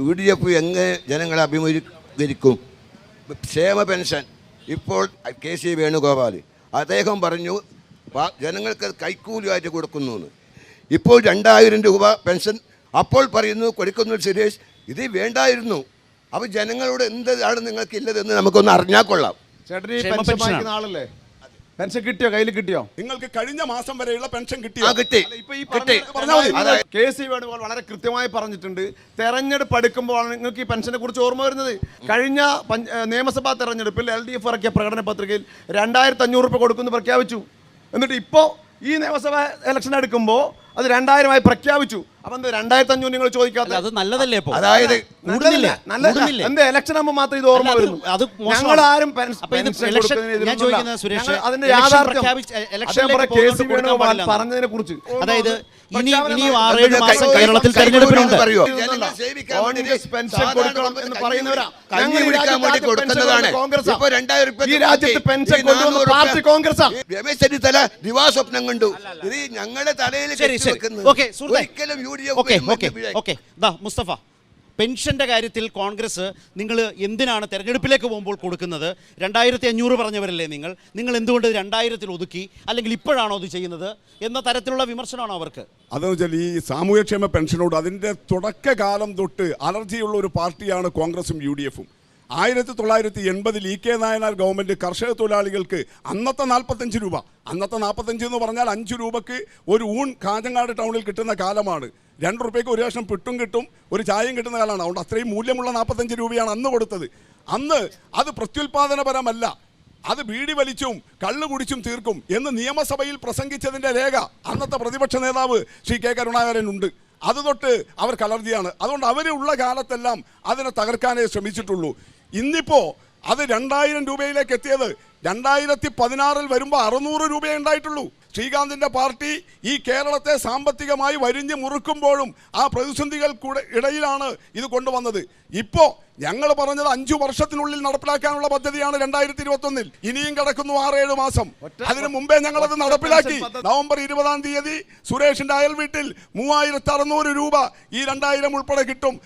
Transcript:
UDF എങ്ങനെ ജനങ്ങളെ അഭിമുഖീകരിക്കും? ക്ഷേമ പെൻഷൻ ഇപ്പോൾ KC വേണുഗോപാൽ അദ്ദേഹം പറഞ്ഞു ജനങ്ങൾക്ക് കൈക്കൂലിയായിട്ട് കൊടുക്കുന്നു എന്ന്. ഇപ്പോൾ 2000 രൂപ പെൻഷൻ അപ്പോൾ പറയുന്നു കൊടുക്കുന്നു സുരേഷ്, ഇത് വേണ്ടായിരുന്നു. അപ്പോൾ ജനങ്ങളോട് എന്താണ് നിങ്ങൾക്കില്ലതെന്ന് നമുക്കൊന്ന് അറിഞ്ഞാൽ കൊള്ളാം. ചേട്ടൻ ആളല്ലേ, പെൻഷൻ കിട്ടിയോ? കയ്യിൽ കിട്ടിയോ? നിങ്ങൾക്ക് കഴിഞ്ഞ മാസം വരെയുള്ള പെൻഷൻ കിട്ടിയോ? കിട്ടി. KC വേണുഗോപാൽ വളരെ കൃത്യമായി പറഞ്ഞിട്ടുണ്ട്, തെരഞ്ഞെടുപ്പ് അടുക്കുമ്പോഴാണ് നിങ്ങൾക്ക് ഈ പെൻഷനെ കുറിച്ച് ഓർമ്മ വരുന്നത്. കഴിഞ്ഞ നിയമസഭാ തെരഞ്ഞെടുപ്പിൽ LDF ഇറക്കിയ പ്രകടന പത്രികയിൽ 2500 രൂപ കൊടുക്കുമെന്ന് പ്രഖ്യാപിച്ചു. എന്നിട്ട് ഇപ്പോൾ ഈ നിയമസഭാ ഇലക്ഷൻ എടുക്കുമ്പോൾ അത് 2000 പ്രഖ്യാപിച്ചു. അപ്പം 2500 നിങ്ങൾ ചോദിക്കാത്ത അത് നല്ലതല്ലേ? അതായത് എന്താ ഇലക്ഷൻ ആകുമ്പോൾ മാത്രം ഇത് ഓർമ്മ വരുന്നു. ഞങ്ങൾ ആരും അതിന്റെ യാഥാർത്ഥ്യം KC വേണുഗോപാൽ പറഞ്ഞതിനെ കുറിച്ച്, അതായത് ഇനിയും 6-7 മാസം കേരളത്തിൽ തെരഞ്ഞെടുപ്പിനുണ്ട്. കോൺഗ്രസ് പെൻഷൻ കൊടുക്കണം എന്ന് പറയുന്നവരാ. ഈ രാജ്യത്ത് പെൻഷൻ കൊണ്ടുവന്ന പാർട്ടി കോൺഗ്രസ്. രമേശ് ചെന്നിത്തല ദിവാസ്വപ്നം കണ്ടു. ഇത് ഞങ്ങളുടെ തലയിൽ മുസ്തഫ, പെൻഷന്റെ കാര്യത്തിൽ കോൺഗ്രസ് നിങ്ങൾ എന്തിനാണ് തെരഞ്ഞെടുപ്പിലേക്ക് പോകുമ്പോൾ കൊടുക്കുന്നത്? 2500 പറഞ്ഞവരല്ലേ നിങ്ങൾ എന്തുകൊണ്ട് 2000 ഒതുക്കി? അല്ലെങ്കിൽ ഇപ്പോഴാണോ അത് ചെയ്യുന്നത് എന്ന തരത്തിലുള്ള വിമർശനമാണോ അവർക്ക്? അതെന്ന് വെച്ചാൽ ഈ സാമൂഹ്യക്ഷേമ പെൻഷനോട് അതിൻ്റെ തുടക്കകാലം തൊട്ട് അലർജിയുള്ള ഒരു പാർട്ടിയാണ് കോൺഗ്രസും UDF-ഉം. 1980 EK നായനാർ ഗവൺമെൻറ് കർഷക തൊഴിലാളികൾക്ക് അന്നത്തെ 45 രൂപ, അന്നത്തെ 45 എന്ന് പറഞ്ഞാൽ 5 രൂപയ്ക്ക് ഒരു ഊൺ കാഞ്ഞങ്ങാട് ടൗണിൽ കിട്ടുന്ന കാലമാണ്. 2 രൂപയ്ക്ക് ഒരു കഷ്ണം പുട്ടും കിട്ടും, ഒരു ചായയും കിട്ടുന്ന കാലമാണ്. അതുകൊണ്ട് അത്രയും മൂല്യമുള്ള 45 രൂപയാണ് അന്ന് കൊടുത്തത്. അന്ന് അത് പ്രത്യുൽപാദനപരമല്ല, അത് ബീഡി വലിച്ചും കള്ളു കുടിച്ചും തീർക്കും എന്ന് നിയമസഭയിൽ പ്രസംഗിച്ചതിൻ്റെ രേഖ അന്നത്തെ പ്രതിപക്ഷ നേതാവ് ശ്രീ K കരുണാകരനുണ്ട്. അത് തൊട്ട് അവർക്ക് അലർജിയാണ്. അതുകൊണ്ട് അവരുള്ള കാലത്തെല്ലാം അതിനെ തകർക്കാനേ ശ്രമിച്ചിട്ടുള്ളൂ. ഇന്നിപ്പോൾ അത് 2000 രൂപയിലേക്ക് എത്തിയത് 2016 വരുമ്പോൾ 600 രൂപയേ ഉണ്ടായിട്ടുള്ളൂ. ശ്രീകാന്തിൻ്റെ പാർട്ടി ഈ കേരളത്തെ സാമ്പത്തികമായി വരിഞ്ഞ് മുറുക്കുമ്പോഴും ആ പ്രതിസന്ധികൾക്കൂടെ ഇടയിലാണ് ഇത് കൊണ്ടുവന്നത്. ഇപ്പോൾ ഞങ്ങൾ പറഞ്ഞത് 5 വർഷത്തിനുള്ളിൽ നടപ്പിലാക്കാനുള്ള പദ്ധതിയാണ് 2021. ഇനിയും കിടക്കുന്നു 6-7 മാസം. അതിനു മുമ്പേ ഞങ്ങളത് നടപ്പിലാക്കി. നവംബർ 20-ാം തീയതി സുരേഷിൻ്റെ അയൽ വീട്ടിൽ 3600 രൂപ ഈ 2000 ഉൾപ്പെടെ കിട്ടും.